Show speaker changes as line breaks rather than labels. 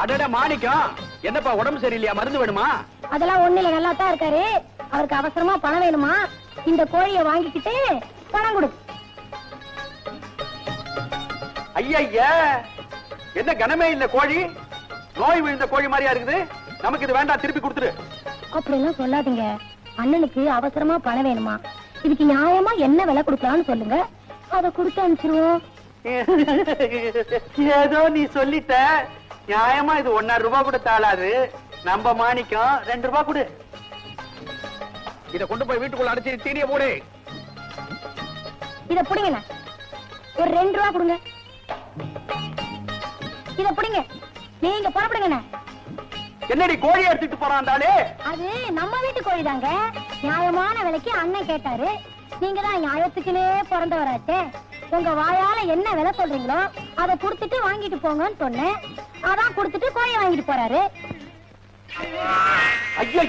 அடட மாணிக்கம், என்னப்பா உடம்பு சரியில்லையா? மருந்து வேணுமா?
அதெல்லாம் ஒண்ணு இல்ல, நல்லா தான் இருக்காரு. அவருக்கு அவசரமா பணம் வேணுமா? இந்த கோழியை வாங்கிக்கிட்டு பணம் கொடு.
ஐயா, என்ன கனமே இல்ல கோழி? நோய் விழுந்த கோழி மாதிரியா இருக்குது. நமக்கு இது வேண்டாம், திருப்பி கொடுத்துரு.
அப்படி எல்லாம் சொல்லாதீங்க. அண்ணனுக்கு அவசரமா பணம் வேணுமா? இதுக்கு நியாயமா என்ன விலை கொடுக்கலாம்னு சொல்லுங்க, அதை கொடுத்து அனுப்பிச்சிருவோம்.
ஏதோ நீ சொல்லிட்ட. நியாயமா இது 1.5 ரூபாய் கூட தாளாது. நம்ம மாணிக்கம் 2 ரூபாய் கொடு. இத கொண்டு போய் வீட்டுக்குள்ள அடைச்சி தீனிய போடு.
இத புடிங்க, ஒரு 2 ரூபாய் கொடுங்க. இத புடிங்க, நீங்க புறப்படுங்க.
என்னடி கோழி எடுத்துட்டு போறான்டாலே?
அது நம்ம வீட்டு கோழி தாங்க. நியாயமான விலைக்கு அண்ணன் கேட்டாரு. நீங்க தான் நியாயத்துக்குனே பிறந்தவராச்சே. உங்க வாயால என்ன விலை சொல்றீங்களோ அதை கொடுத்துட்டு வாங்கிட்டு போங்கன்னு சொன்னேன். அதான் கொடுத்துட்டு கோழி வாங்கிட்டு போறாரு.
ஐயோ,